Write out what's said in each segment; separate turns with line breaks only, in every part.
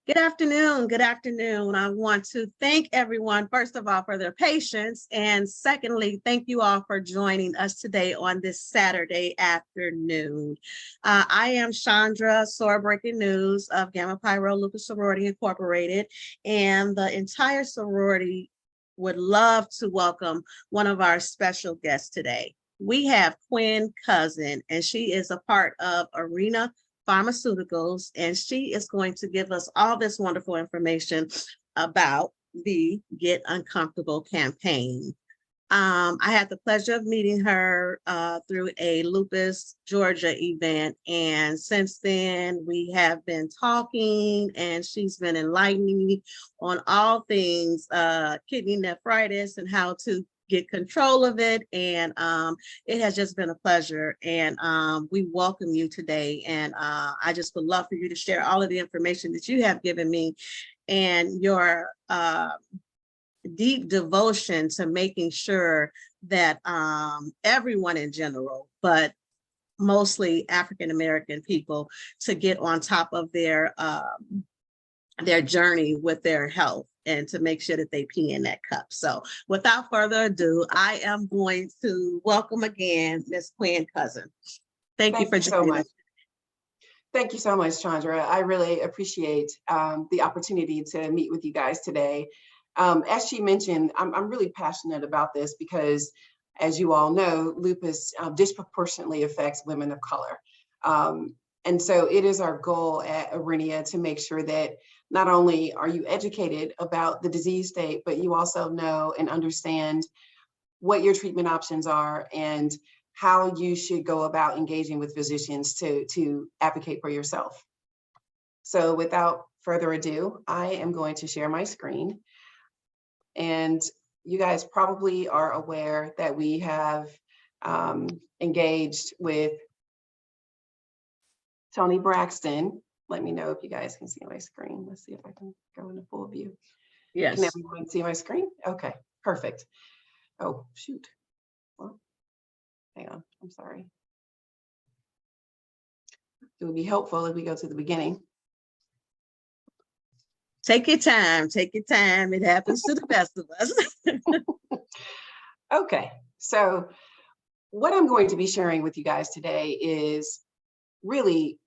Good afternoon. Good afternoon. I want to thank everyone, first of all, for their patience. And secondly, thank you all for joining us today on this Saturday afternoon. I am Chandra, Sore Breaking News of Gamma Pi Rho Lupus Sorority Incorporated, and the entire sorority would love to welcome one of our special guests today. We have Quinn Cousin, and she is a part of Aurinia Pharmaceuticals, and she is going to give us all this wonderful information about the Get Uncomfortable campaign. I had the pleasure of meeting her through a Lupus Georgia event, and since then we have been talking, and she's been enlightening me on all things kidney nephritis and how to get control of it. And it has just been a pleasure, and we welcome you today. And I just would love for you to share all of the information that you have given me and your deep devotion to making sure that everyone in general, but mostly African-American people, to get on top of their journey with their health and to make sure that they pee in that cup. So without further ado, I am going to welcome again Ms. Quinn Cousin. Thank you for joining us.
Thank you so much, Chandra. I really appreciate the opportunity to meet with you guys today. As she mentioned, I'm really passionate about this because, as you all know, lupus disproportionately affects women of color. And so it is our goal at Aurinia to make sure that not only are you educated about the disease state, but you also know and understand what your treatment options are and how you should go about engaging with physicians to advocate for yourself. So without further ado, I am going to share my screen. And you guys probably are aware that we have engaged with Tony Braxton. Let me know if you guys can see my screen. Let's see if I can go into full view.
Yes.
Can everyone see my screen? Okay, perfect. Oh, shoot. Well, hang on, I'm sorry. It would be helpful if we go to the beginning.
Take your time, take your time. It happens to the best of us.
Okay, so what I'm going to be sharing with you guys today is really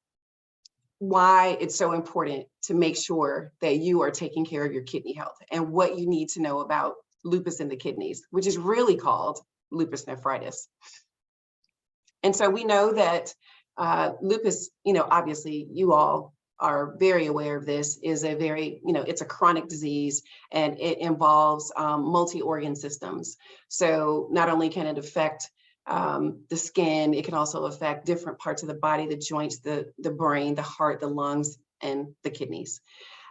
why it's so important to make sure that you are taking care of your kidney health and what you need to know about lupus in the kidneys, which is really called lupus nephritis. And so we know that lupus, obviously you all are very aware of this, is a very, it's a chronic disease, and it involves multi-organ systems. So not only can it affect the skin, it can also affect different parts of the body, the joints, the brain, the heart, the lungs, and the kidneys.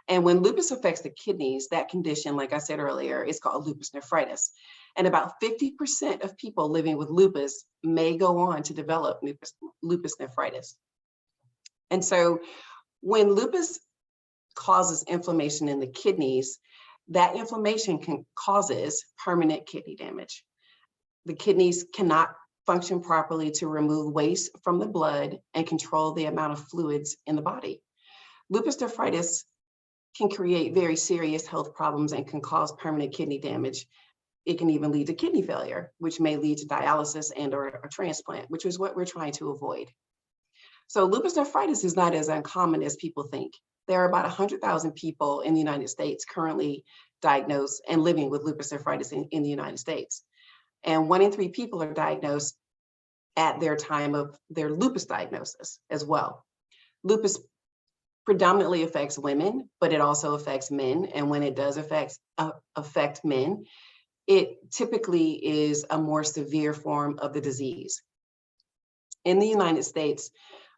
And when lupus affects the kidneys, that condition, like I said earlier, is called lupus nephritis. And about 50% of people living with lupus may go on to develop lupus nephritis. And so when lupus causes inflammation in the kidneys, that inflammation causes permanent kidney damage. The kidneys cannot function properly to remove waste from the blood and control the amount of fluids in the body. Lupus nephritis can create very serious health problems and can cause permanent kidney damage. It can even lead to kidney failure, which may lead to dialysis and or a transplant, which is what we're trying to avoid. So lupus nephritis is not as uncommon as people think. There are about 100,000 people in the United States currently diagnosed and living with lupus nephritis in the United States. And 1 in 3 people are diagnosed at their time of their lupus diagnosis as well. Lupus predominantly affects women, but it also affects men. And when it does affect men, it typically is a more severe form of the disease. In the United States,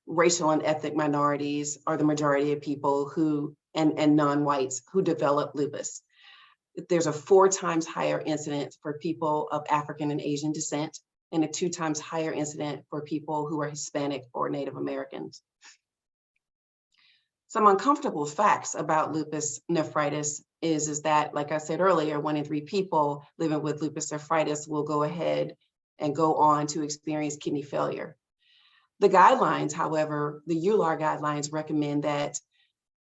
racial and ethnic minorities are the majority of people who, and non-whites, who develop lupus. There's a 4 times higher incidence for people of African and Asian descent, and a 2 times higher incidence for people who are Hispanic or Native Americans. Some uncomfortable facts about lupus nephritis is that, like I said earlier, 1 in 3 people living with lupus nephritis will go ahead and go on to experience kidney failure. The guidelines, however, the EULAR guidelines recommend that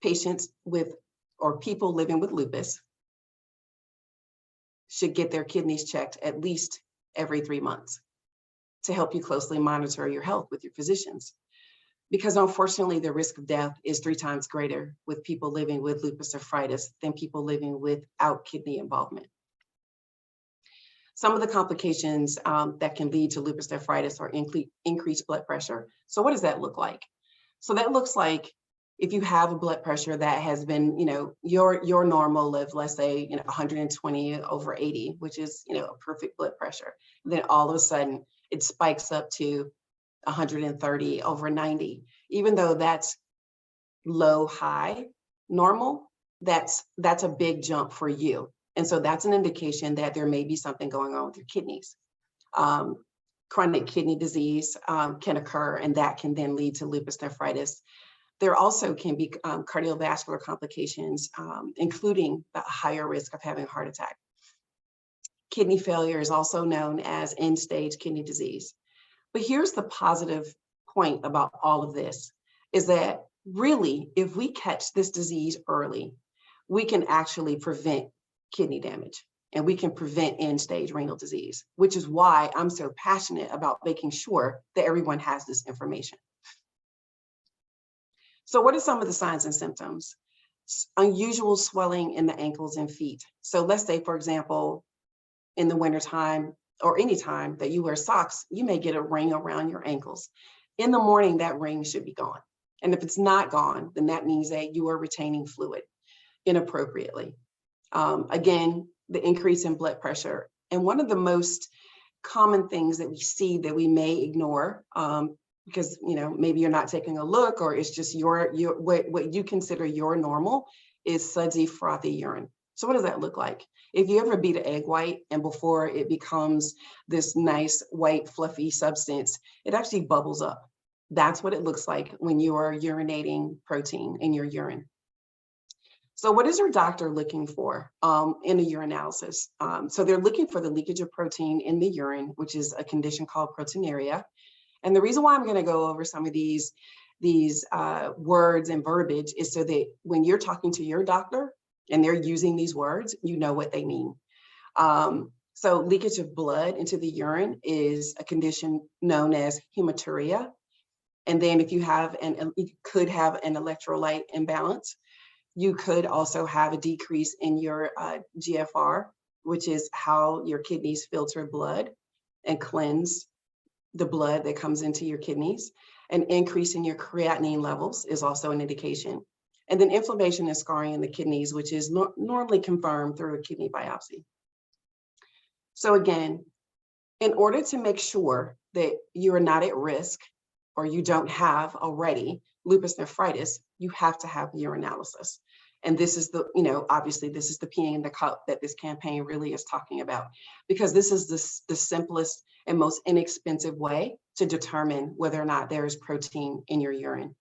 patients with or people living with lupus should get their kidneys checked at least every 3 months to help you closely monitor your health with your physicians. Because unfortunately, the risk of death is 3 times greater with people living with lupus nephritis than people living without kidney involvement. Some of the complications that can lead to lupus nephritis are increased blood pressure. So what does that look like? So that looks like if you have a blood pressure that has been, your normal of, let's say, 120 over 80, which is, a perfect blood pressure. Then all of a sudden it spikes up to 130 over 90. Even though that's low, high, normal, that's a big jump for you. And so that's an indication that there may be something going on with your kidneys. Chronic kidney disease can occur, and that can then lead to lupus nephritis. There also can be cardiovascular complications, including a higher risk of having a heart attack. Kidney failure is also known as end-stage kidney disease. But here's the positive point about all of this, is that really, if we catch this disease early, we can actually prevent kidney damage, and we can prevent end-stage renal disease, which is why I'm so passionate about making sure that everyone has this information. So what are some of the signs and symptoms? Unusual swelling in the ankles and feet. So let's say, for example, in the wintertime or any time that you wear socks, you may get a ring around your ankles. In the morning, that ring should be gone. And if it's not gone, then that means that you are retaining fluid inappropriately. Again, the increase in blood pressure. And one of the most common things that we see that we may ignore, because maybe you're not taking a look, or it's just what you consider your normal, is sudsy, frothy urine. So what does that look like? If you ever beat an egg white and before it becomes this nice white fluffy substance, it actually bubbles up. That's what it looks like when you are urinating protein in your urine. So what is your doctor looking for in a urinalysis? So they're looking for the leakage of protein in the urine, which is a condition called proteinuria. And the reason why I'm going to go over some of these words and verbiage is so that when you're talking to your doctor and they're using these words, you know what they mean. So leakage of blood into the urine is a condition known as hematuria. And then if you could have an electrolyte imbalance. You could also have a decrease in your GFR, which is how your kidneys filter blood and cleanse the blood that comes into your kidneys. An increase in your creatinine levels is also an indication. And then inflammation and scarring in the kidneys, which is normally confirmed through a kidney biopsy. So again, in order to make sure that you are not at risk or you don't have already lupus nephritis, you have to have urinalysis. And this is obviously this is the peeing in the cup that this campaign really is talking about, because this is the simplest and most inexpensive way to determine whether or not there is protein in your urine.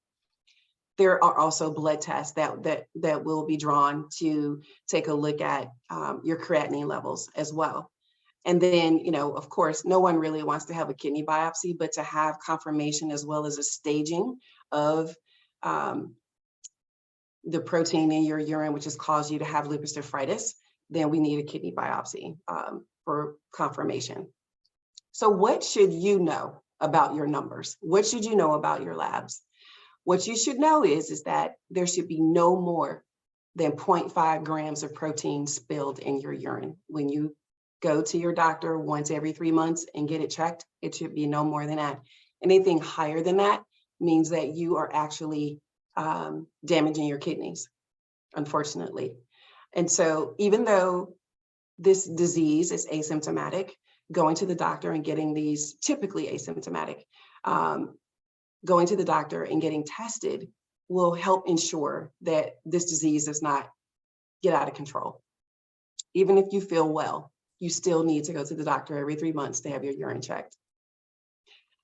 There are also blood tests that will be drawn to take a look at your creatinine levels as well. And then, of course, no one really wants to have a kidney biopsy, but to have confirmation as well as a staging of the protein in your urine, which has caused you to have lupus nephritis, then we need a kidney biopsy for confirmation. So what should you know about your numbers? What should you know about your labs? What you should know is that there should be no more than 0.5 grams of protein spilled in your urine. When you go to your doctor once every 3 months and get it checked, it should be no more than that. Anything higher than that means that you are actually damaging your kidneys, unfortunately. And so even though this disease is asymptomatic, going to the doctor and getting these, typically asymptomatic, going to the doctor and getting tested will help ensure that this disease does not get out of control. Even if you feel well, you still need to go to the doctor every 3 months to have your urine checked.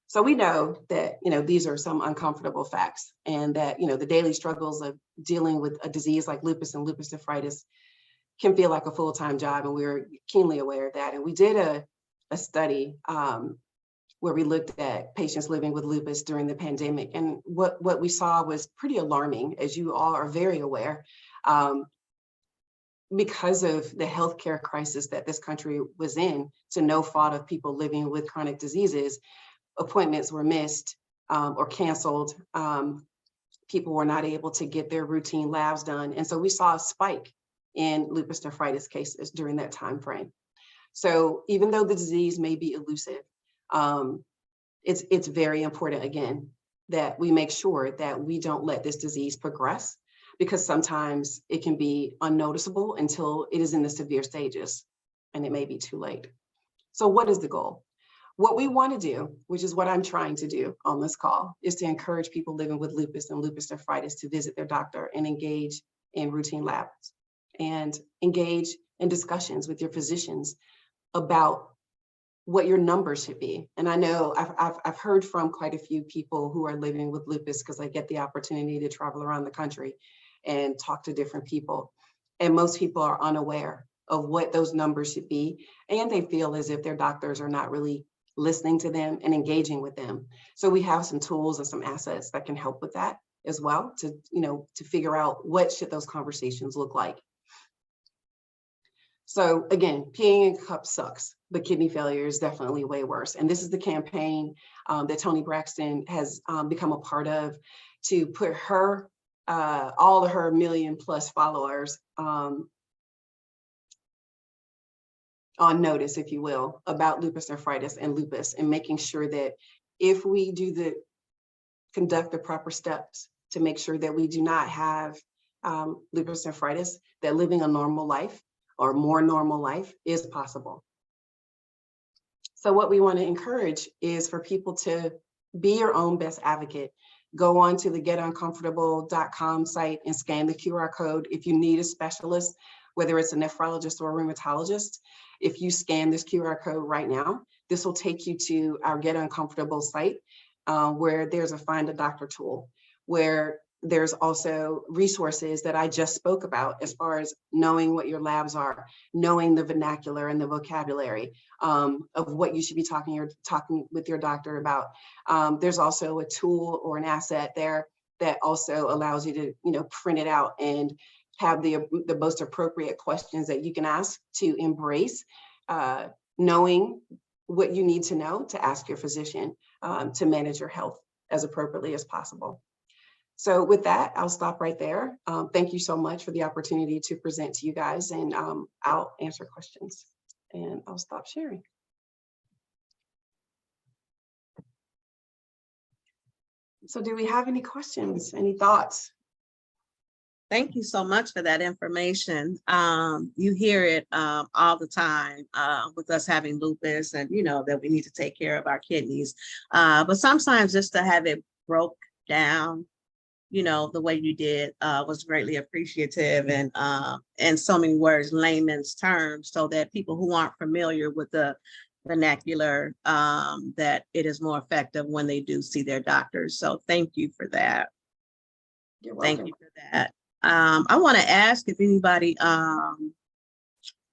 So we know that, these are some uncomfortable facts, and that, the daily struggles of dealing with a disease like lupus and lupus nephritis can feel like a full-time job, and we're keenly aware of that. And we did a study where we looked at patients living with lupus during the pandemic. And what we saw was pretty alarming, as you all are very aware. because of the healthcare crisis that this country was in, to no fault of people living with chronic diseases, appointments were missed or canceled. People were not able to get their routine labs done. And so we saw a spike in lupus nephritis cases during that time frame. So even though the disease may be elusive, it's very important, again, that we make sure that we don't let this disease progress, because sometimes it can be unnoticeable until it is in the severe stages and it may be too late. So what is the goal? What we want to do, which is what I'm trying to do on this call, is to encourage people living with lupus and lupus nephritis to visit their doctor and engage in routine labs and engage in discussions with your physicians about what your numbers should be. And I know I've heard from quite a few people who are living with lupus, because I get the opportunity to travel around the country and talk to different people. And most people are unaware of what those numbers should be. And they feel as if their doctors are not really listening to them and engaging with them. So we have some tools and some assets that can help with that as well, to, to figure out what should those conversations look like. So again, peeing in cups sucks, but kidney failure is definitely way worse. And this is the campaign that Toni Braxton has become a part of, to put her, all of her 1 million+ followers on notice, if you will, about lupus nephritis and lupus, and making sure that if we conduct the proper steps to make sure that we do not have lupus nephritis, that living a normal life or more normal life is possible. So what we want to encourage is for people to be your own best advocate. Go on to the getuncomfortable.com site and scan the QR code. If you need a specialist, whether it's a nephrologist or a rheumatologist, if you scan this QR code right now, this will take you to our Get Uncomfortable site, where there's a Find a Doctor tool, where there's also resources that I just spoke about, as far as knowing what your labs are, knowing the vernacular and the vocabulary of what you should be talking with your doctor about. There's also a tool or an asset there that also allows you to, print it out and have the most appropriate questions that you can ask to embrace knowing what you need to know to ask your physician to manage your health as appropriately as possible. So with that, I'll stop right there. Thank you so much for the opportunity to present to you guys, and I'll answer questions, and I'll stop sharing. So do we have any questions, any thoughts?
Thank you so much for that information. You hear it all the time with us having lupus, and that we need to take care of our kidneys. But sometimes just to have it broke down, the way you did was greatly appreciative, and in so many words, layman's terms, so that people who aren't familiar with the vernacular, that it is more effective when they do see their doctors. So thank you for that.
You're welcome.
Thank you for that. I want to ask if anybody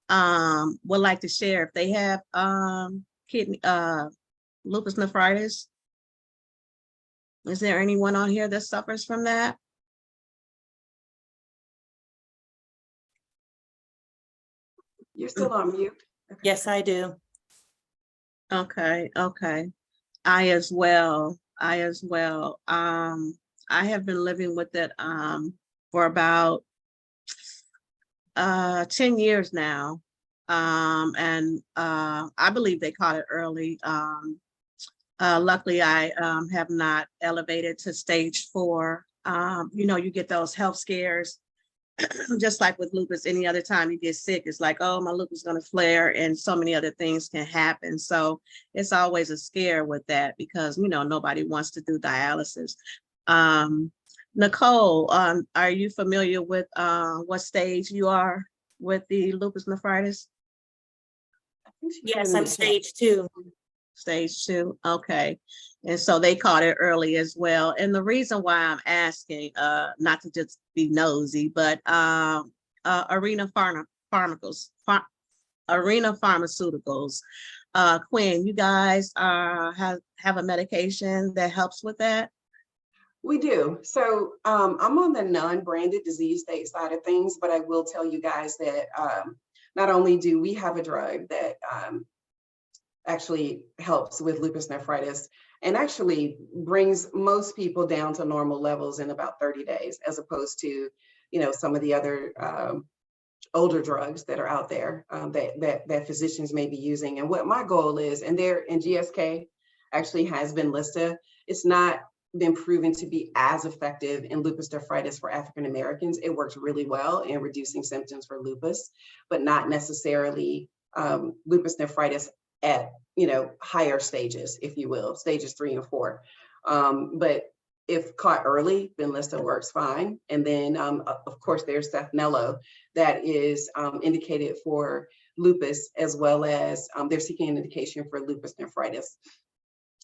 would like to share if they have kidney lupus nephritis. Is there anyone on here that suffers from that?
You're still on mute. Okay.
Yes, I do.
Okay. I as well. I have been living with it for about 10 years now. And I believe they caught it early. Luckily, I have not elevated to stage 4. You get those health scares, just like with lupus. Any other time you get sick, it's like, oh, my lupus is going to flare, and so many other things can happen. So it's always a scare with that, because nobody wants to do dialysis. Nicole, are you familiar with what stage you are with the lupus nephritis?
Yes, I'm stage 2.
Stage 2, okay. And so they caught it early as well. And the reason why I'm asking, not to just be nosy, but Aurinia Pharmaceuticals, Quinn, you guys have a medication that helps with that?
We do. So I'm on the non-branded disease state side of things, but I will tell you guys that not only do we have a drug that actually helps with lupus nephritis and actually brings most people down to normal levels in about 30 days, as opposed to, some of the other older drugs that are out there that physicians may be using. And what my goal is, and GSK actually has been listed, it's not been proven to be as effective in lupus nephritis for African Americans. It works really well in reducing symptoms for lupus, but not necessarily lupus nephritis at higher stages, if you will, stages 3 and 4. But if caught early, Benlysta works fine. And then, of course, there's Saphnelo that is indicated for lupus, as well as they're seeking an indication for lupus nephritis.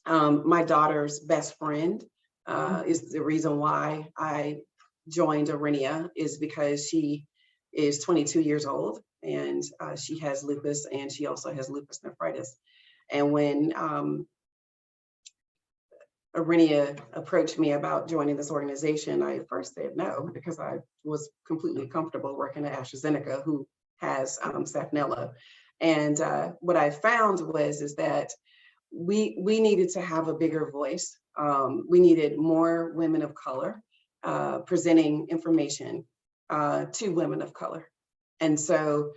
My daughter's best friend is the reason why I joined Aurinia, is because she is 22 years old and she has lupus, and she also has lupus nephritis. And when Aurinia approached me about joining this organization, I at first said no, because I was completely comfortable working at AstraZeneca, who has Saphnelo. And what I found is that we needed to have a bigger voice. We needed more women of color presenting information to women of color. And so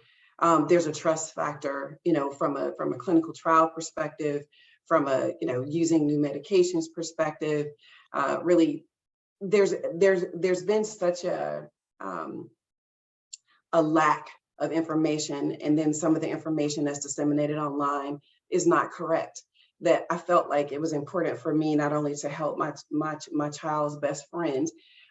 there's a trust factor, from a clinical trial perspective, from a using new medications perspective. Really, there's been such a lack of information, and then some of the information that's disseminated online is not correct. That I felt like it was important for me not only to help my child's best friend,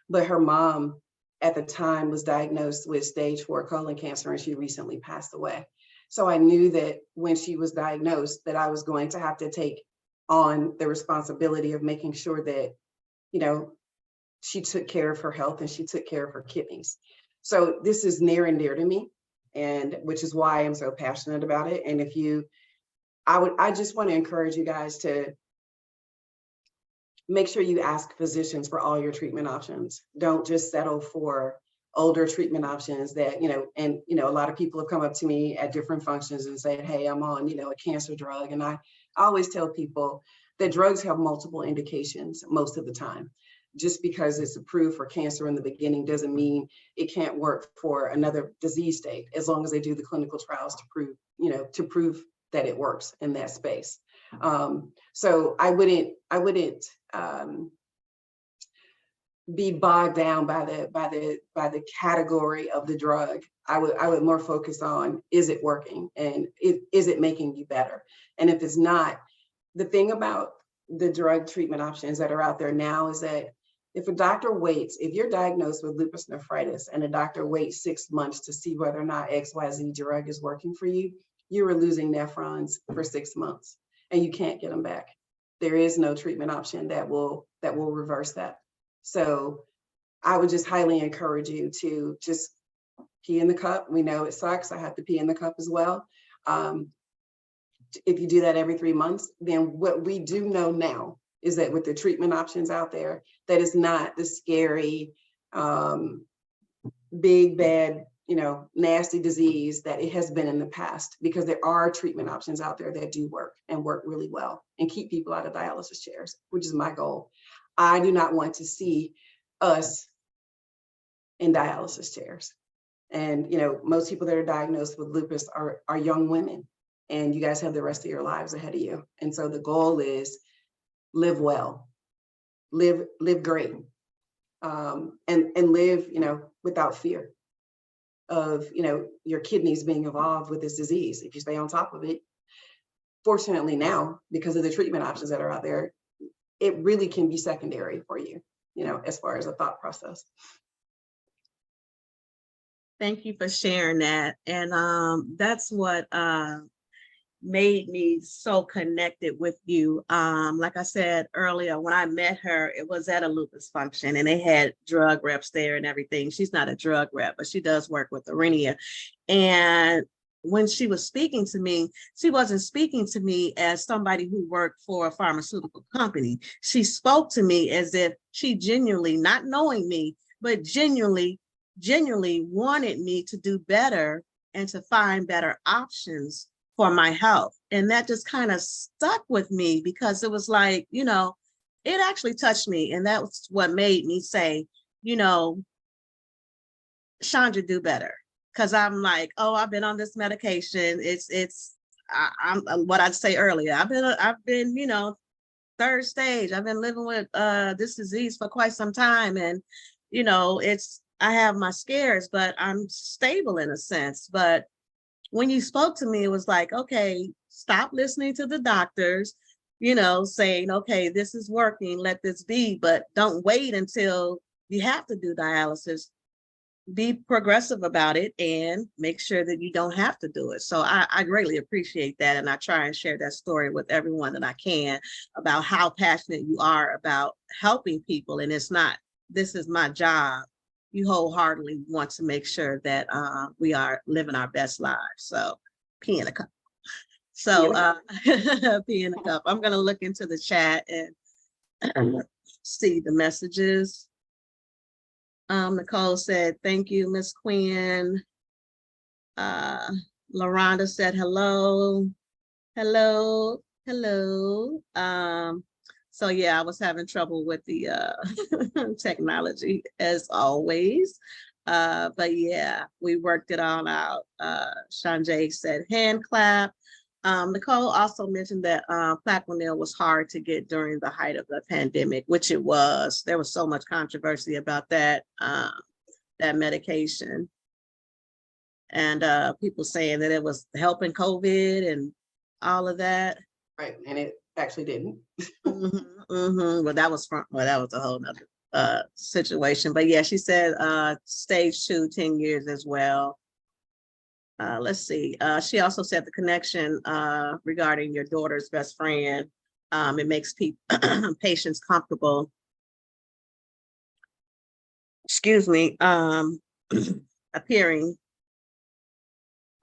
but her mom at the time was diagnosed with stage 4 colon cancer, and she recently passed away. So I knew that when she was diagnosed, that I was going to have to take on the responsibility of making sure that, she took care of her health and she took care of her kidneys. So this is near and dear to me, and which is why I'm so passionate about it. And I just want to encourage you guys to make sure you ask physicians for all your treatment options. Don't just settle for older treatment options that, a lot of people have come up to me at different functions and said, hey, I'm on, a cancer drug. And I always tell people that drugs have multiple indications most of the time. Just because it's approved for cancer in the beginning doesn't mean it can't work for another disease state, as long as they do the clinical trials to prove that it works in that space. So I wouldn't be bogged down by the category of the drug. I would more focus on, is it working, and is it making you better? And if it's not, the thing about the drug treatment options that are out there now is that if a doctor waits, if you're diagnosed with lupus nephritis and a doctor waits 6 months to see whether or not XYZ drug is working for you, you are losing nephrons for 6 months and you can't get them back. There is no treatment option that will reverse that. So I would just highly encourage you to just pee in the cup. We know it sucks. I have to pee in the cup as well. If you do that every 3 months, then what we do know now is that with the treatment options out there, that is not the scary, big, bad, nasty disease that it has been in the past, because there are treatment options out there that do work and work really well and keep people out of dialysis chairs, which is my goal. I do not want to see us in dialysis chairs. And, most people that are diagnosed with lupus are young women, and you guys have the rest of your lives ahead of you. And so the goal is live well, live great, and live, without fear of, your kidneys being involved with this disease. If you stay on top of it, fortunately now, because of the treatment options that are out there, it really can be secondary for you, as far as a thought process.
Thank you for sharing that. And that's what made me so connected with you. Like I said earlier, when I met her, it was at a lupus function and they had drug reps there and everything. She's not a drug rep, but she does work with Aurinia. And when she was speaking to me, she wasn't speaking to me as somebody who worked for a pharmaceutical company. She spoke to me as if she genuinely, not knowing me, but genuinely wanted me to do better and to find better options for my health. And that just kind of stuck with me because it was like, you know, it actually touched me. And that was what made me say, you know, Chandra, do better. Cause I'm like, oh, I've been on this medication. I'm what I'd say earlier. I've been, you know, third stage. I've been living with this disease for quite some time. And, you know, I have my scares, but I'm stable in a sense. But when you spoke to me, it was like, okay, stop listening to the doctors, you know, saying, okay, this is working, let this be, but don't wait until you have to do dialysis. Be progressive about it and make sure that you don't have to do it. So I greatly appreciate that. And I try and share that story with everyone that I can about how passionate you are about helping people. And it's not, this is my job. You wholeheartedly want to make sure that we are living our best lives. So pee in a cup. So pee in a cup. I'm going to look into the chat and see the messages. Nicole said, thank you, Miss Quinn. LaRonda said, hello. So yeah, I was having trouble with the technology as always. But yeah, we worked it all out. Shanjay said hand clap. Nicole also mentioned that Plaquenil was hard to get during the height of the pandemic, which it was. There was so much controversy about that medication. And people saying that it was helping COVID and all of that.
Right, and it actually didn't.
Well, that was a whole nother situation. But yeah, she said stage 2, 10 years as well. Let's see. She also said the connection regarding your daughter's best friend. It makes patients comfortable. Excuse me. Appearing.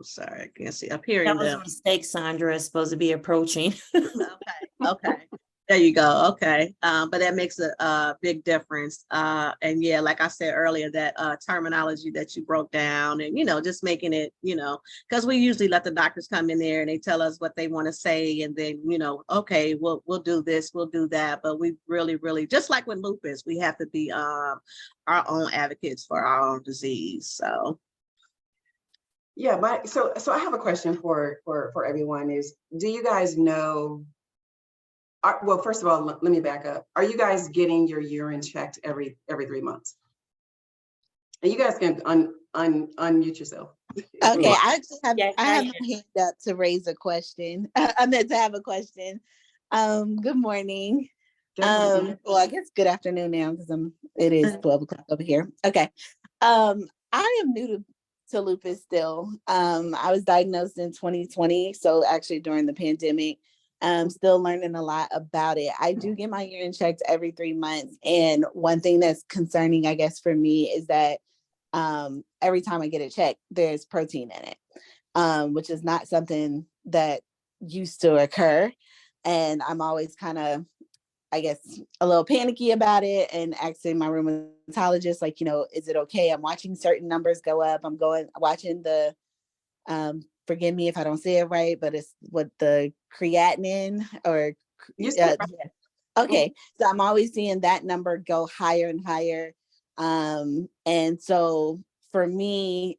Sorry, I can't see. Appearing.
That was a mistake, Sandra. It's supposed to be approaching.
Okay. There you go. Okay. But that makes a big difference. And yeah, like I said earlier, that terminology that you broke down and, you know, just making it, you know, because we usually let the doctors come in there and they tell us what they want to say. And then, you know, okay, we'll do this, we'll do that. But we really, just like with lupus, we have to be our own advocates for our own disease. So.
Yeah, so I have a question for everyone is, do you guys know, well, first of all, let me back up. Are you guys getting your urine checked every 3 months? And you guys can unmute yourself.
Okay, I have
Yes,
my hand up to raise a question. I meant to have a question. Good morning. Well, I guess good afternoon now because it is 12 o'clock over here. Okay. I am new to lupus still. I was diagnosed in 2020, so actually during the pandemic. Still learning a lot about it. I do get my urine checked every 3 months. And one thing that's concerning, I guess, for me is that every time I get it checked, there's protein in it, which is not something that used to occur. And I'm always kind of, I guess, a little panicky about it and asking my rheumatologist, like, you know, is it okay? I'm watching certain numbers go up. I'm watching the, forgive me if I don't say it right, but it's what the creatinine or okay. So I'm always seeing that number go higher and higher. And so for me,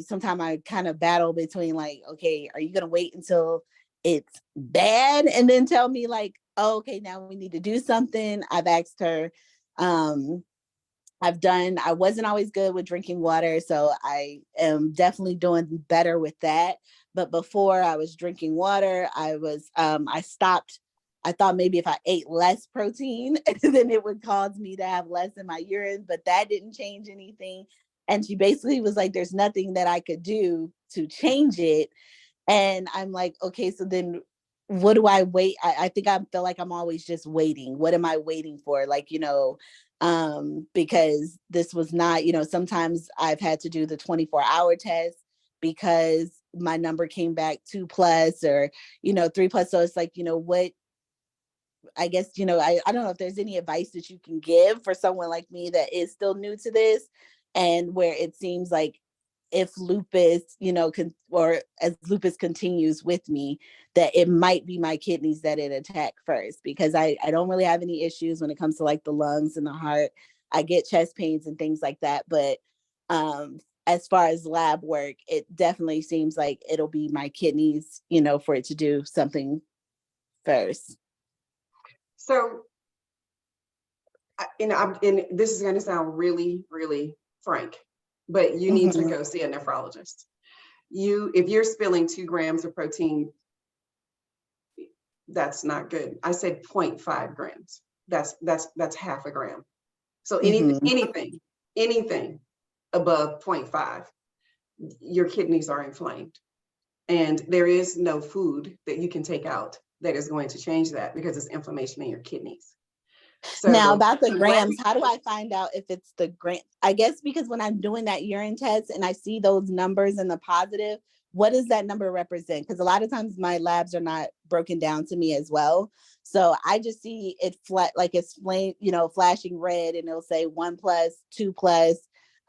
sometimes I kind of battle between like, okay, are you going to wait until it's bad and then tell me like, oh, okay, now we need to do something? I've asked her, I wasn't always good with drinking water, so I am definitely doing better with that. But before I was drinking water, I stopped. I thought maybe if I ate less protein, then it would cause me to have less in my urine, but that didn't change anything. And she basically was like, there's nothing that I could do to change it. And I'm like, okay, so then what do I wait? I think I feel like I'm always just waiting. What am I waiting for? Like, you know, because this was not, you know, sometimes I've had to do the 24-hour test because my number came back 2+ or, 3+. So it's like, what, I guess, I don't know if there's any advice that you can give for someone like me that is still new to this, and where it seems like if lupus, or as lupus continues with me, that it might be my kidneys that it attack first, because I don't really have any issues when it comes to like the lungs and the heart. I get chest pains and things like that. But as far as lab work, it definitely seems like it'll be my kidneys, for it to do something first.
So, and this is going to sound really, really frank, but you need to go see a nephrologist. If you're spilling 2 grams of protein, that's not good. I said 0.5 grams. That's half a gram. So anything above 0.5, your kidneys are inflamed. And there is no food that you can take out that is going to change that, because it's inflammation in your kidneys. So
now about the grams, how do I find out if it's the gram? I guess because when I'm doing that urine test and I see those numbers in the positive, what does that number represent? Because a lot of times my labs are not broken down to me as well. So I just see it flat, like it's flashing red, and it'll say 1+,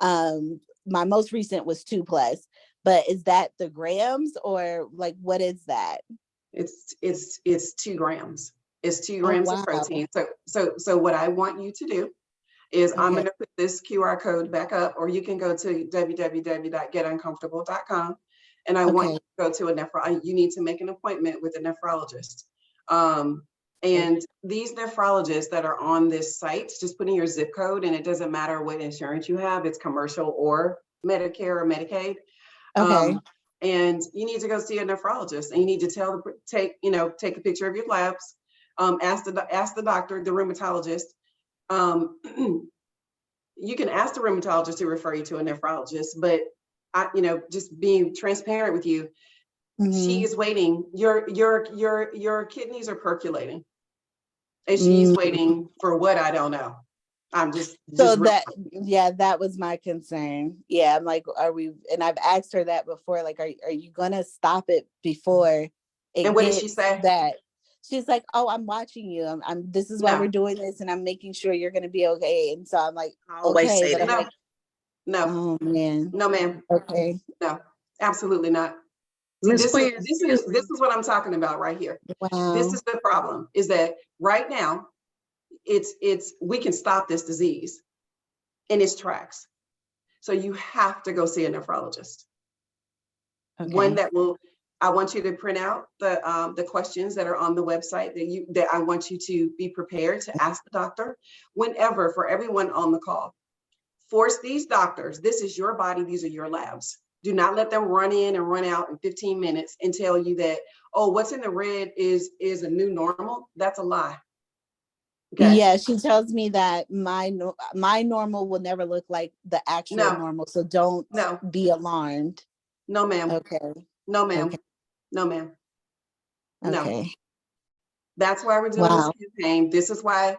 2+. My most recent was 2+. But is that the grams, or like what is that?
It's 2 grams. It's 2 grams of protein. So what I want you to do is I'm going to put this QR code back up, or you can go to www.getuncomfortable.com. And I want you to go to a nephrologist. You need to make an appointment with a nephrologist. And these nephrologists that are on this site, just put in your zip code, and it doesn't matter what insurance you have, it's commercial or Medicare or Medicaid. And you need to go see a nephrologist, and you need to take a picture of your labs, ask the doctor, the rheumatologist. You can ask the rheumatologist to refer you to a nephrologist, but just being transparent with you, she is waiting. Your kidneys are perculating, and she's waiting for what, I don't know. I'm just
that was my concern. Yeah, I'm like, are we? And I've asked her that before. Like, are you gonna stop it before it?
And what did she say?
That she's like, oh, I'm watching you. I'm. This is why we're doing this, and I'm making sure you're gonna be okay. And so I'm like, okay, but I'm like,
no,
oh man,
no, ma'am.
Okay,
no, absolutely not. See, this is what I'm talking about right here.
Wow.
This is the problem, is that right now, we can stop this disease in its tracks. So you have to go see a nephrologist. One that I want you to print out the questions that are on the website that I want you to be prepared to ask the doctor whenever, for everyone on the call. Force these doctors, this is your body, these are your labs. Do not let them run in and run out in 15 minutes and tell you that, oh, what's in the red is a new normal. That's a lie.
Okay. Yeah, she tells me that my normal will never look like the actual normal. So don't be alarmed.
No, ma'am.
Okay.
No, ma'am. Okay. No, ma'am.
Okay.
No. That's why we're doing this campaign. This is why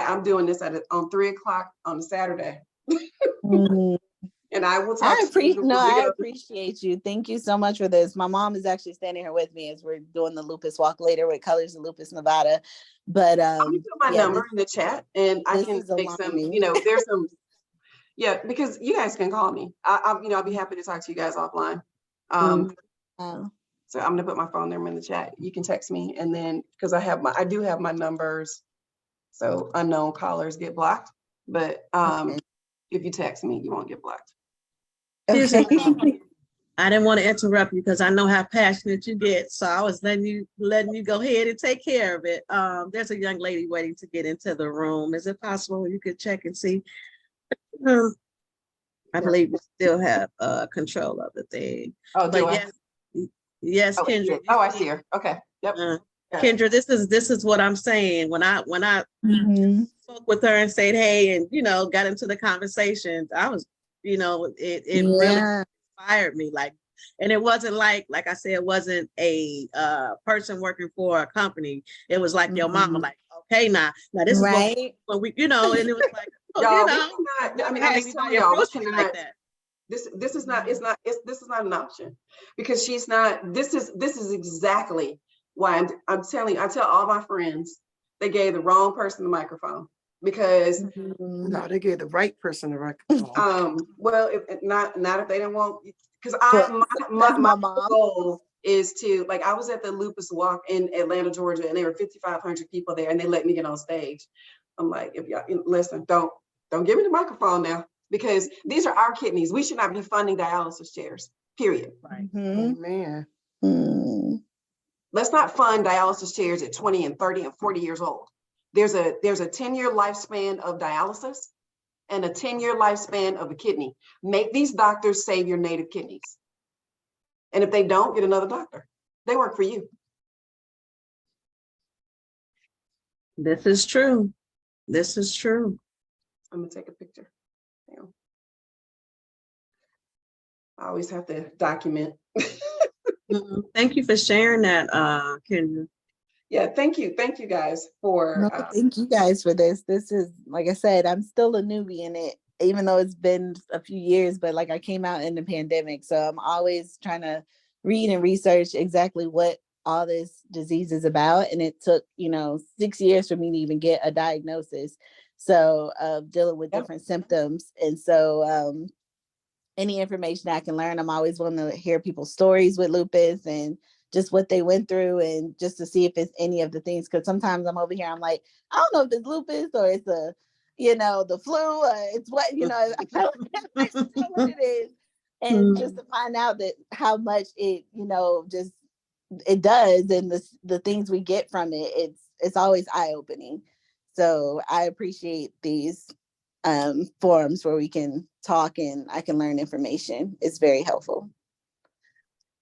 I'm doing this on 3:00 on a Saturday. And I will talk to you.
I appreciate you. Thank you so much for this. My mom is actually standing here with me as we're doing the lupus walk later with Colors of Lupus Nevada. But
I'm gonna put my number in the chat, and I can make some, there's some, because you guys can call me. I'll be happy to talk to you guys offline. So I'm gonna put my phone number in the chat. You can text me, and then because I do have my numbers, so unknown callers get blocked. But if you text me, you won't get blocked.
Okay. I didn't want to interrupt you because I know how passionate you get. So I was letting you go ahead and take care of it. There's a young lady waiting to get into the room. Is it possible you could check and see? I believe you still have control of the thing.
Oh, do I?
Yes, Kendra.
I see her. Okay. Yep.
Kendra, this is what I'm saying. When I spoke with her and said, hey, and got into the conversation, I was, it really inspired me. And it wasn't like I said, it wasn't a person working for a company. It was like your mama, like, okay, now this is what we, and it was like,
I just tell y'all, we cannot, This is not, this is not an option, because she's not, this is exactly why I tell all my friends, they gave the wrong person the microphone, because
No, they gave the right person the microphone.
well, if not if they don't want, because
Well,
my
my mom.
goal is to, like, I was at the lupus walk in Atlanta, Georgia, and there were 5,500 people there, and they let me get on stage. I'm like, if y'all listen, don't give me the microphone now, because these are our kidneys. We should not be funding dialysis chairs, period.
Right.
Man.
Let's not fund dialysis chairs at 20 and 30 and 40 years old. There's a 10-year lifespan of dialysis and a 10-year lifespan of a kidney. Make these doctors save your native kidneys. And if they don't, get another doctor. They work for you.
This is true. This is true.
I'm gonna take a picture. Damn. I always have to document.
Thank you for sharing that, Kendra.
Yeah, thank you guys for.
No, thank you guys for this. This is, like I said, I'm still a newbie in it, even though it's been a few years, but like I came out in the pandemic. So I'm always trying to read and research exactly what all this disease is about. And it took, 6 years for me to even get a diagnosis. So dealing with different symptoms. And so any information I can learn, I'm always willing to hear people's stories with lupus and just what they went through, and just to see if it's any of the things, because sometimes I'm over here, I'm like, I don't know if it's lupus or it's the flu, or it's what, I don't know what it is. And just to find out that how much it, just it does, and the things we get from it, it's always eye-opening. So I appreciate these forums where we can talk and I can learn information. It's very helpful.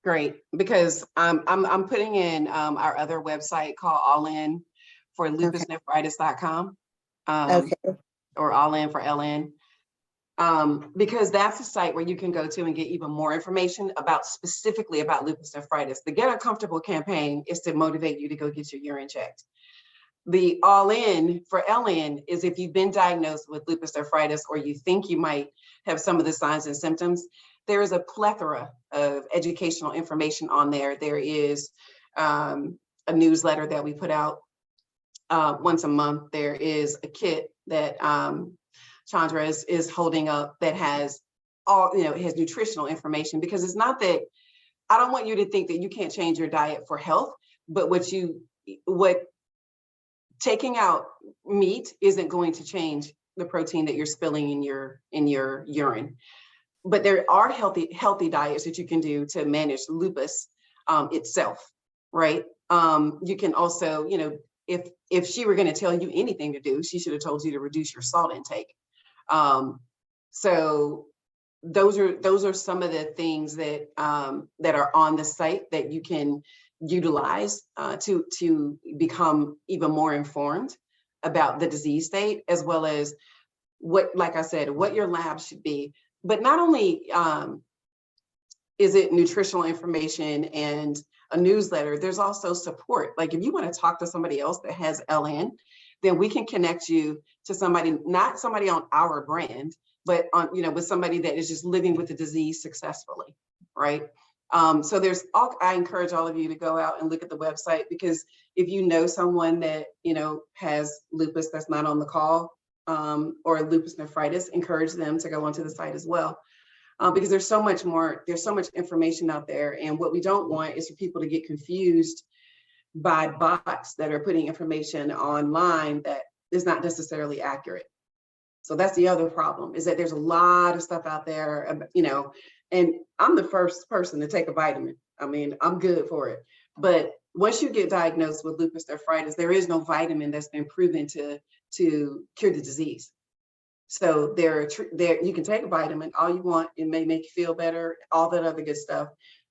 Great, because I'm putting in our other website called All In for lupusnephritis.com, or All In for LN, because that's a site where you can go to and get even more information specifically about lupus nephritis. The Get Uncomfortable campaign is to motivate you to go get your urine checked. The All In for LN is if you've been diagnosed with lupus nephritis, or you think you might have some of the signs and symptoms. There is a plethora of educational information on there. There is a newsletter that we put out once a month. There is a kit that Chandra is holding up that has it has nutritional information, because it's not that, I don't want you to think that you can't change your diet for health, but what taking out meat isn't going to change the protein that you're spilling in your urine. But there are healthy diets that you can do to manage lupus itself, right? You can also, if she were going to tell you anything to do, she should have told you to reduce your salt intake. So those are some of the things that are on the site that you can utilize to become even more informed about the disease state, as well as like I said, what your lab should be. But not only is it nutritional information and a newsletter, there's also support. Like if you want to talk to somebody else that has LN, then we can connect you to somebody, not somebody on our brand, but on, with somebody that is just living with the disease successfully, right? So I encourage all of you to go out and look at the website, because if you know someone that, has lupus that's not on the call, or lupus nephritis, encourage them to go onto the site as well. Because there's so much information out there. And what we don't want is for people to get confused by bots that are putting information online that is not necessarily accurate. So that's the other problem, is that there's a lot of stuff out there, and I'm the first person to take a vitamin. I mean, I'm good for it. But once you get diagnosed with lupus nephritis, there is no vitamin that's been proven to cure the disease. So there you can take a vitamin all you want. It may make you feel better, all that other good stuff.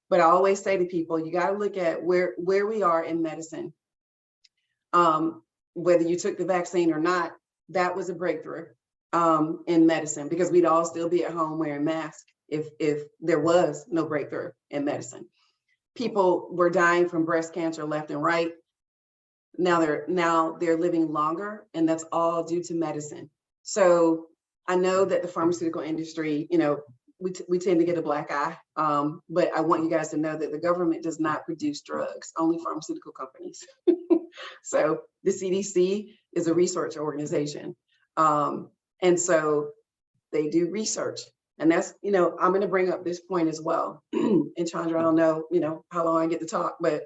But I always say to people, you got to look at where we are in medicine. Whether you took the vaccine or not, that was a breakthrough in medicine, because we'd all still be at home wearing masks if there was no breakthrough in medicine. People were dying from breast cancer left and right. Now they're living longer, and that's all due to medicine. So I know that the pharmaceutical industry, we tend to get a black eye. But I want you guys to know that the government does not produce drugs, only pharmaceutical companies. So the CDC is a research organization. And so they do research. And that's, I'm going to bring up this point as well. And Chandra, I don't know, how long I get to talk, but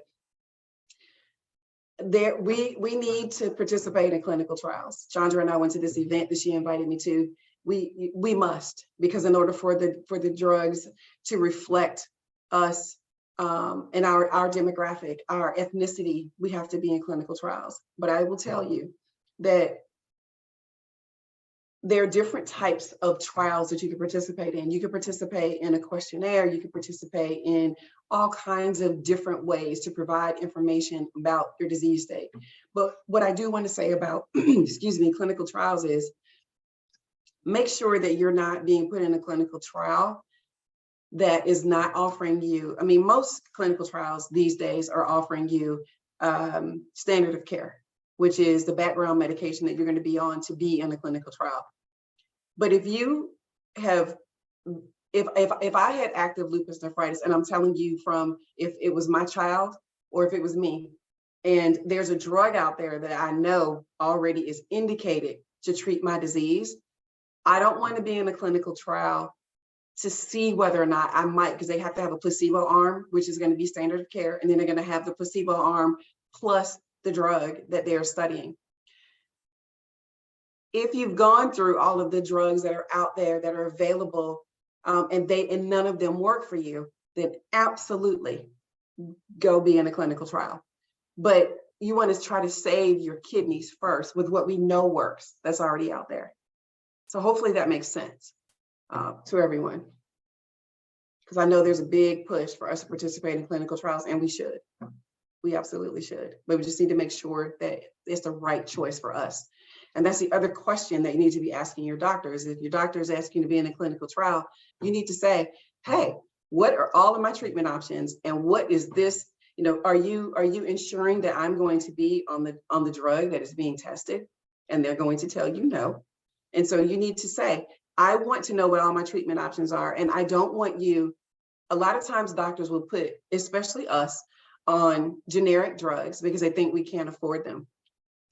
we need to participate in clinical trials. Chandra and I went to this event that she invited me to. We must, because in order for the drugs to reflect us and our demographic, our ethnicity, we have to be in clinical trials. But I will tell you that there are different types of trials that you can participate in. You can participate in a questionnaire, you can participate in all kinds of different ways to provide information about your disease state. But what I do want to say about, excuse me, clinical trials is make sure that you're not being put in a clinical trial that is not offering you, most clinical trials these days are offering you standard of care, which is the background medication that you're going to be on to be in a clinical trial. But if you have, if I had active lupus nephritis, and I'm telling you from if it was my child or if it was me, and there's a drug out there that I know already is indicated to treat my disease, I don't want to be in a clinical trial to see whether or not I might, because they have to have a placebo arm, which is going to be standard of care, and then they're going to have the placebo arm plus the drug that they're studying. If you've gone through all of the drugs that are out there that are available, and none of them work for you, then absolutely go be in a clinical trial. But you want to try to save your kidneys first with what we know works that's already out there. So hopefully that makes sense to everyone. Because I know there's a big push for us to participate in clinical trials, and we should. We absolutely should. But we just need to make sure that it's the right choice for us. And that's the other question that you need to be asking your doctor is if your doctor is asking you to be in a clinical trial, you need to say, hey, what are all of my treatment options? And what is this, are you ensuring that I'm going to be on the drug that is being tested? And they're going to tell you no. And so you need to say, I want to know what all my treatment options are. And I don't want you, a lot of times doctors will put, especially us, on generic drugs because they think we can't afford them.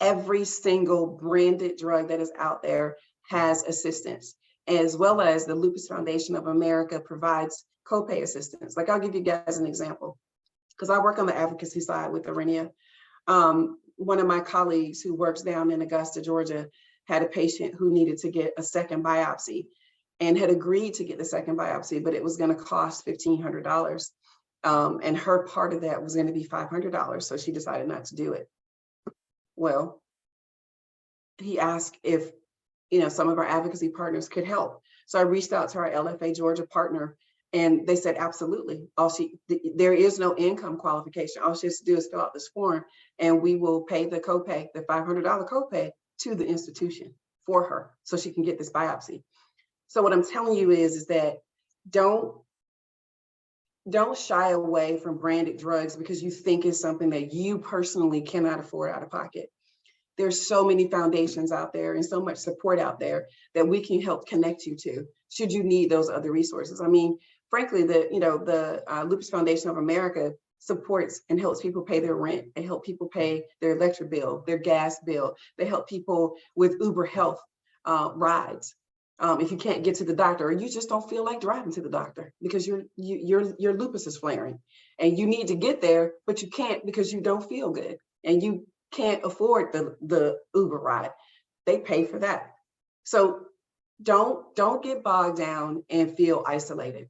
Every single branded drug that is out there has assistance, as well as the Lupus Foundation of America provides copay assistance. Like I'll give you guys an example, because I work on the advocacy side with Aurinia. One of my colleagues who works down in Augusta, Georgia, had a patient who needed to get a second biopsy and had agreed to get the second biopsy, but it was going to cost $1,500. And her part of that was going to be $500. So she decided not to do it. Well, he asked if, some of our advocacy partners could help. So I reached out to our LFA Georgia partner, and they said, absolutely. There is no income qualification. All she has to do is fill out this form, and we will pay the copay, the $500 copay to the institution for her so she can get this biopsy. So what I'm telling you is that don't shy away from branded drugs because you think it's something that you personally cannot afford out of pocket. There's so many foundations out there and so much support out there that we can help connect you to should you need those other resources. Frankly, the Lupus Foundation of America supports and helps people pay their rent. They help people pay their electric bill, their gas bill. They help people with Uber Health rides. If you can't get to the doctor or you just don't feel like driving to the doctor because your lupus is flaring and you need to get there, but you can't because you don't feel good and you can't afford the Uber ride. They pay for that. So don't get bogged down and feel isolated.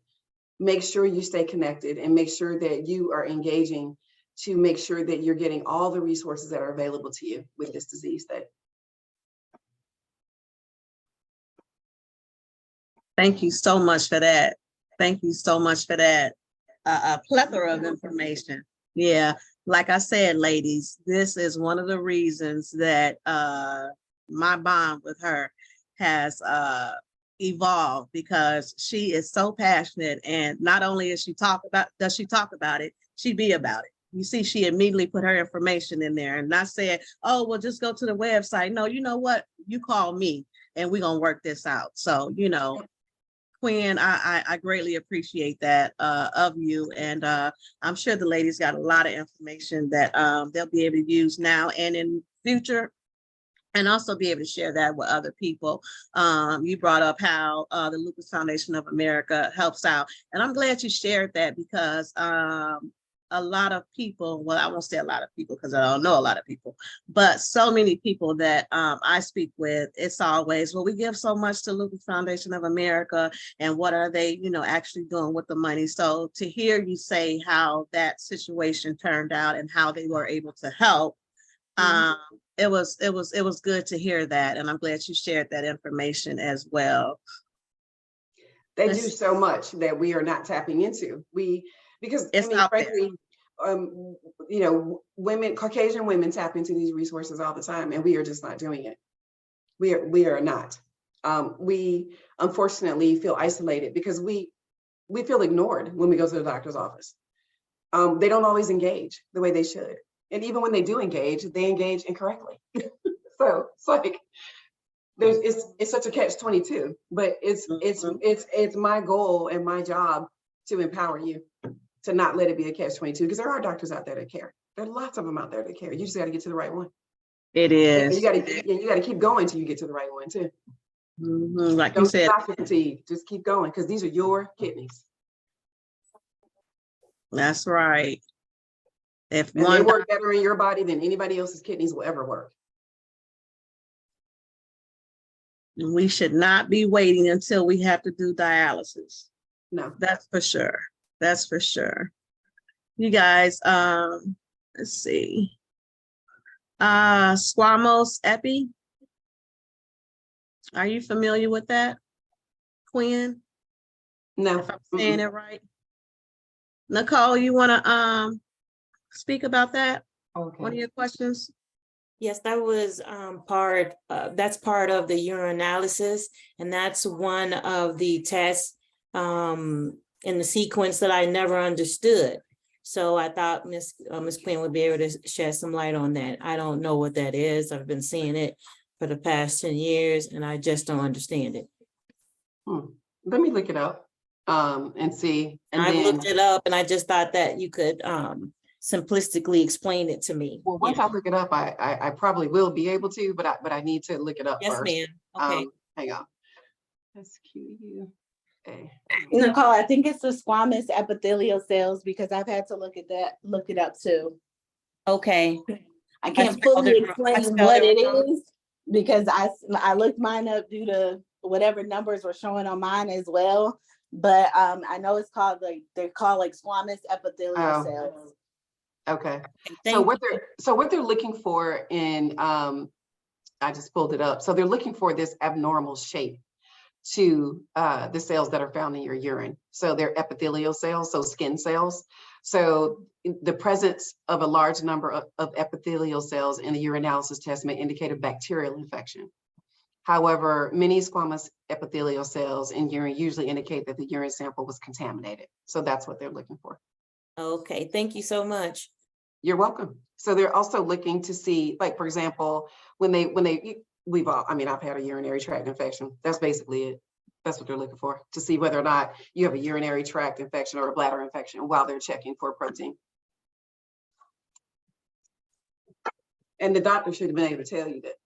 Make sure you stay connected and make sure that you are engaging to make sure that you're getting all the resources that are available to you with this disease state.
Thank you so much for that. Thank you so much for that. A plethora of information. Yeah, like I said, ladies, this is one of the reasons that my bond with her has evolved, because she is so passionate, and not only does she talk about it, she be about it. You see, she immediately put her information in there and not said, oh, well, just go to the website. No, you know what? You call me and we're going to work this out. So, Quinn, I greatly appreciate that of you. And I'm sure the ladies got a lot of information that they'll be able to use now and in future, and also be able to share that with other people. You brought up how the Lupus Foundation of America helps out. And I'm glad you shared that because a lot of people, well, I won't say a lot of people because I don't know a lot of people, but so many people that I speak with, it's always, well, we give so much to Lupus Foundation of America, and what are they, actually doing with the money? So to hear you say how that situation turned out and how they were able to help, it was good to hear that, and I'm glad you shared that information as well.
They do so much that we are not tapping into. Because
it's
I mean,
out
frankly, women, Caucasian women tap into these resources all the time, and we are just not doing it. We are not. We unfortunately feel isolated because we feel ignored when we go to the doctor's office. They don't always engage the way they should. And even when they do engage, they engage incorrectly. So it's like, it's such a catch-22, but it's my goal and my job to empower you to not let it be a catch-22, because there are doctors out there that care. There are lots of them out there that care. You just got to get to the right one.
It is.
You got to keep going till you get to the right one too.
Like
Don't
you said,
stop fatigue. Just keep going, because these are your kidneys.
That's right. If
and they work better in your body than anybody else's kidneys will ever work.
We should not be waiting until we have to do dialysis.
No,
that's for sure. That's for sure. You guys, let's see. Squamous epi. Are you familiar with that, Quinn?
No.
If I'm saying it right. Nicole, you want to speak about that?
Okay.
One of your questions?
Yes, that was that's part of the urinalysis, and that's one of the tests in the sequence that I never understood. So I thought Miss Quinn would be able to shed some light on that. I don't know what that is. I've been seeing it for the past 10 years, and I just don't understand it.
Let me look it up and see. And
I looked it up, and I just thought that you could simplistically explain it to me.
Well, once I look it up, I probably will be able to, but I need to look it up first.
Yes, ma'am. Okay.
Hang on. SQUA.
Nicole, I think it's the squamous epithelial cells, because I've had to look it up too.
Okay.
I can't fully explain what it is because I looked mine up due to whatever numbers were showing on mine as well. But I know it's called they're called squamous epithelial cells.
Okay. So what they're looking for in I just pulled it up. So they're looking for this abnormal shape to the cells that are found in your urine. So they're epithelial cells, so skin cells. So the presence of a large number of epithelial cells in the urinalysis test may indicate a bacterial infection. However, many squamous epithelial cells in urine usually indicate that the urine sample was contaminated. So that's what they're looking for.
Okay, thank you so much.
You're welcome. So they're also looking to see, like, for example, I've had a urinary tract infection. That's basically it. That's what they're looking for, to see whether or not you have a urinary tract infection or a bladder infection while they're checking for protein. And the doctor should have been able to tell you that.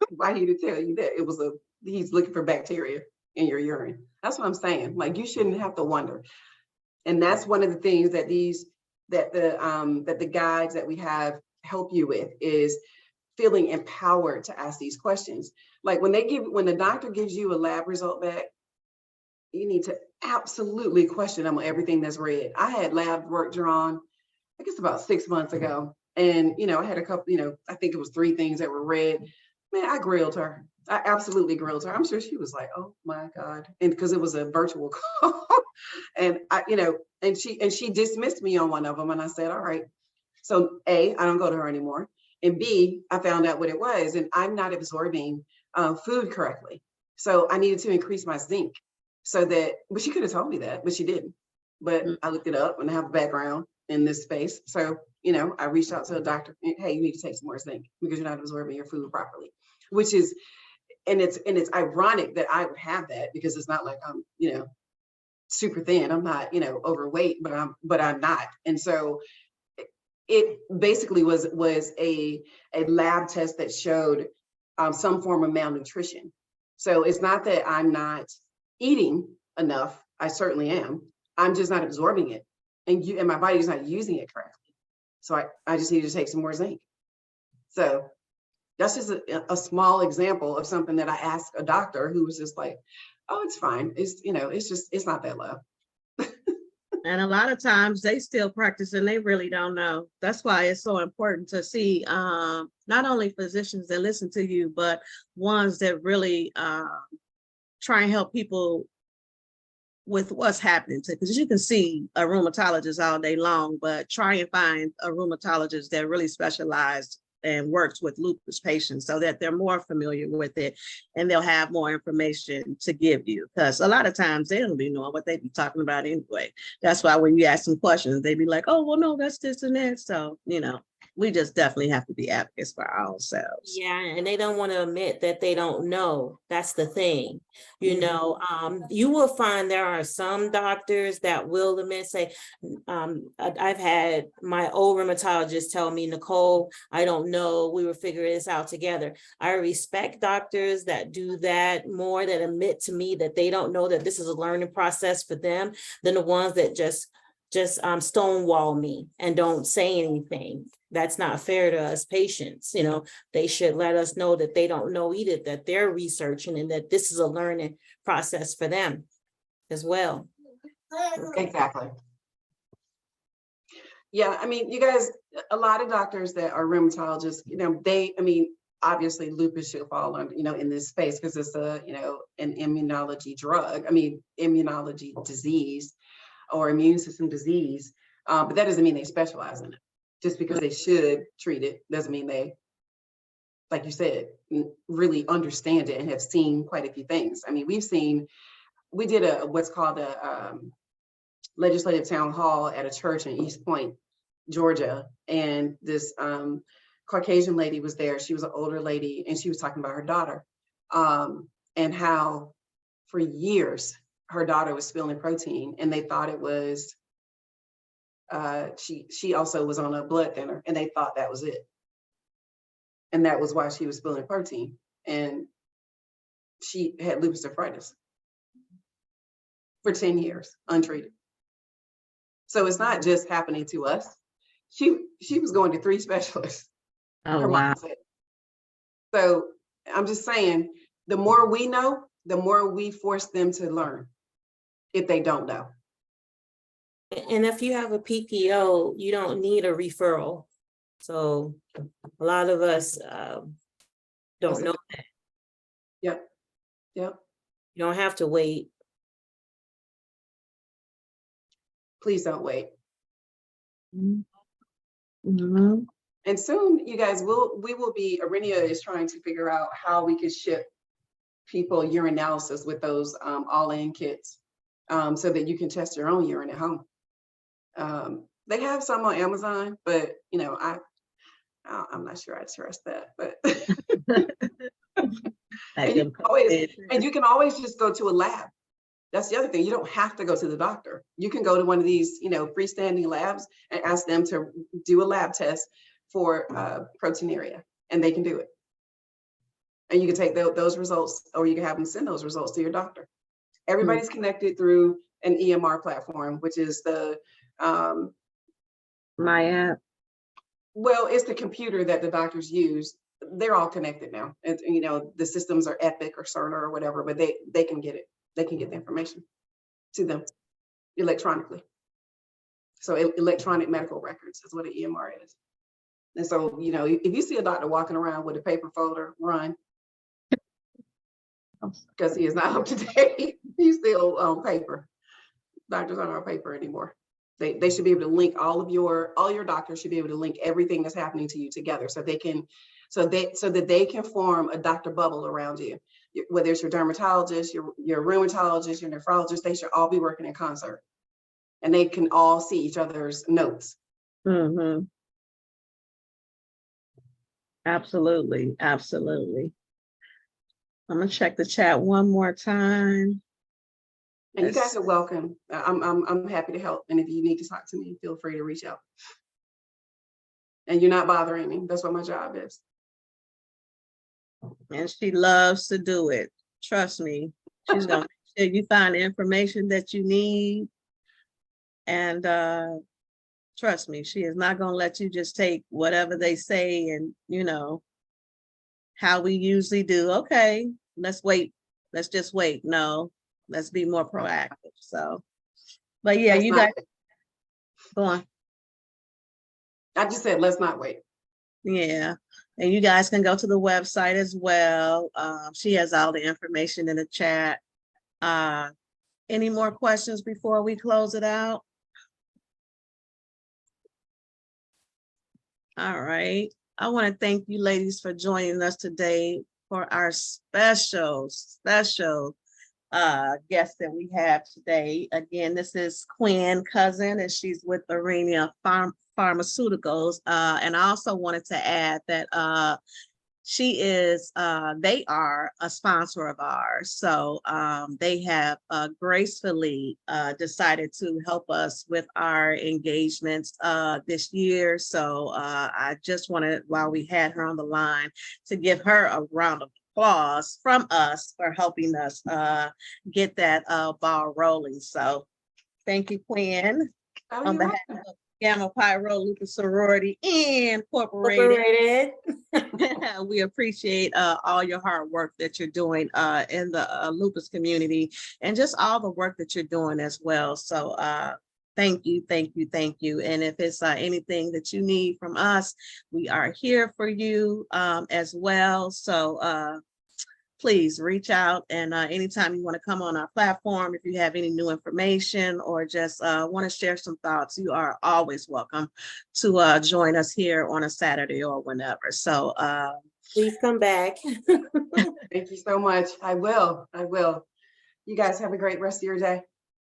Why he to tell you that he's looking for bacteria in your urine. That's what I'm saying. Like, you shouldn't have to wonder. And that's one of the things that the guides that we have help you with, is feeling empowered to ask these questions. Like when the doctor gives you a lab result back, you need to absolutely question them on everything that's read. I had lab work drawn, I guess about 6 months ago. And, I had a couple, I think it was 3 things that were read. Man, I grilled her. I absolutely grilled her. I'm sure she was like, oh my God. And because it was a virtual call. And she dismissed me on one of them. And I said, all right. So A, I don't go to her anymore. And B, I found out what it was, and I'm not absorbing food correctly. So I needed to increase my zinc but she could have told me that, but she didn't. But I looked it up and I have a background in this space. So, I reached out to a doctor, hey, you need to take some more zinc because you're not absorbing your food properly, which is and it's ironic that I would have that, because it's not like I'm, super thin. I'm not, overweight, but I'm not. And so it basically was a lab test that showed some form of malnutrition. So it's not that I'm not eating enough. I certainly am. I'm just not absorbing it, and my body's not using it correctly. So I just need to take some more zinc. So that's just a small example of something that I asked a doctor who was just like, "Oh, it's fine. It's not that low."
And a lot of times they still practice and they really don't know. That's why it's so important to see not only physicians that listen to you, but ones that really try and help people with what's happening to, because you can see a rheumatologist all day long, but try and find a rheumatologist that really specialized and works with lupus patients so that they're more familiar with it and they'll have more information to give you, because a lot of times they don't be knowing what they be talking about anyway. That's why when you ask them questions, they be like, oh, well, no, that's this and that. So, we just definitely have to be advocates for ourselves.
Yeah, and they don't want to admit that they don't know. That's the thing. You will find there are some doctors that will admit, say, I've had my old rheumatologist tell me, Nicole, I don't know. We were figuring this out together. I respect doctors that do that more, that admit to me that they don't know, that this is a learning process for them, than the ones that just stonewall me and don't say anything. That's not fair to us patients. They should let us know that they don't know either, that they're researching and that this is a learning process for them as well.
Exactly. Yeah, I mean, you guys, a lot of doctors that are rheumatologists, obviously lupus should fall under, in this space, because it's an immunology drug. Immunology disease or immune system disease, but that doesn't mean they specialize in it. Just because they should treat it doesn't mean they, like you said, really understand it and have seen quite a few things. We did what's called a legislative town hall at a church in East Point, Georgia, and this Caucasian lady was there. She was an older lady, and she was talking about her daughter, and how for years her daughter was spilling protein, and they thought it was she also was on a blood thinner, and they thought that was it, and that was why she was spilling protein, and she had lupus nephritis for 10 years untreated. So it's not just happening to us. She was going to 3 specialists.
Oh, wow.
So I'm just saying, the more we know, the more we force them to learn if they don't know.
And if you have a PPO, you don't need a referral. So a lot of us don't know that.
Yep.
You don't have to wait.
Please don't wait.
Mm-hmm.
And soon, you guys, Aurinia is trying to figure out how we could ship people urinalysis with those all-in kits, so that you can test your own urine at home. They have some on Amazon, but I'm not sure I trust that. But and you can always just go to a lab. That's the other thing. You don't have to go to the doctor. You can go to one of these, freestanding labs and ask them to do a lab test for proteinuria, and they can do it. And you can take those results, or you can have them send those results to your doctor. Everybody's connected through an EMR platform, which is the
my app.
Well, it's the computer that the doctors use. They're all connected now. And the systems are Epic or Cerner or whatever, but they can get it. They can get the information to them electronically. So electronic medical records is what an EMR is. And so, if you see a doctor walking around with a paper folder, run. Because he is not up to date. He's still on paper. Doctors aren't on paper anymore. They should be able to link all your doctors should be able to link everything that's happening to you together, so that they can form a doctor bubble around you. Whether it's your dermatologist, your rheumatologist, your nephrologist, they should all be working in concert, and they can all see each other's notes.
Mm-hmm. Absolutely. I'm gonna check the chat one more time.
And you guys are welcome. I'm happy to help. And if you need to talk to me, feel free to reach out. And you're not bothering me. That's what my job is.
And she loves to do it. Trust me. She's gonna make sure you find the information that you need. And trust me, she is not gonna let you just take whatever they say and, you know, how we usually do. Okay, let's wait. Let's just wait. No, let's be more proactive. So, but yeah, you guys go on.
I just said, let's not wait.
Yeah, and you guys can go to the website as well. She has all the information in the chat. Any more questions before we close it out? All right. I want to thank you ladies for joining us today for our special guest that we have today. Again, this is Quinn Cousin, and she's with Aurinia Pharmaceuticals. And I also wanted to add that they are a sponsor of ours. So they have gracefully decided to help us with our engagements this year. So I just wanted, while we had her on the line, to give her a round of applause from us for helping us get that ball rolling. So thank you, Quinn. On behalf of Gamma Pi Rho Lupus Sorority Incorporated. We appreciate all your hard work that you're doing in the lupus community, and just all the work that you're doing as well. So thank you. And if it's anything that you need from us, we are here for you as well. So please reach out, and anytime you want to come on our platform, if you have any new information or just want to share some thoughts, you are always welcome to join us here on a Saturday or whenever. So
Please come back.
Thank you so much. I will. You guys have a great rest of your day.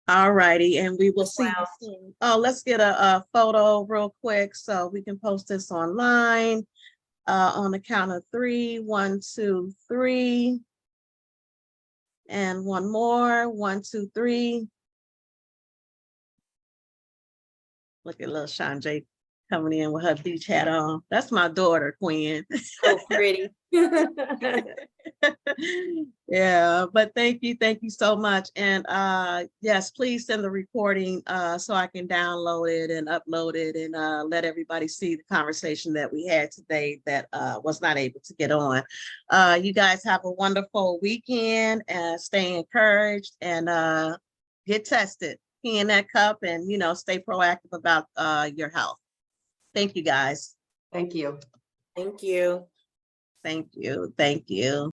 All righty, and we will see you soon. Oh, let's get a photo real quick so we can post this online. On the count of 3, 1, 2, 3. And one more, 1, 2, 3. Look at little Shanjay coming in with her beach hat on. That's my daughter, Quinn.
So pretty.
Yeah, but thank you so much. And yes, please send the recording so I can download it and upload it and let everybody see the conversation that we had today that was not able to get on. You guys have a wonderful weekend and stay encouraged and get tested, pee in that cup, and stay proactive about your health. Thank you guys.
Thank you.
Thank you.
Thank you.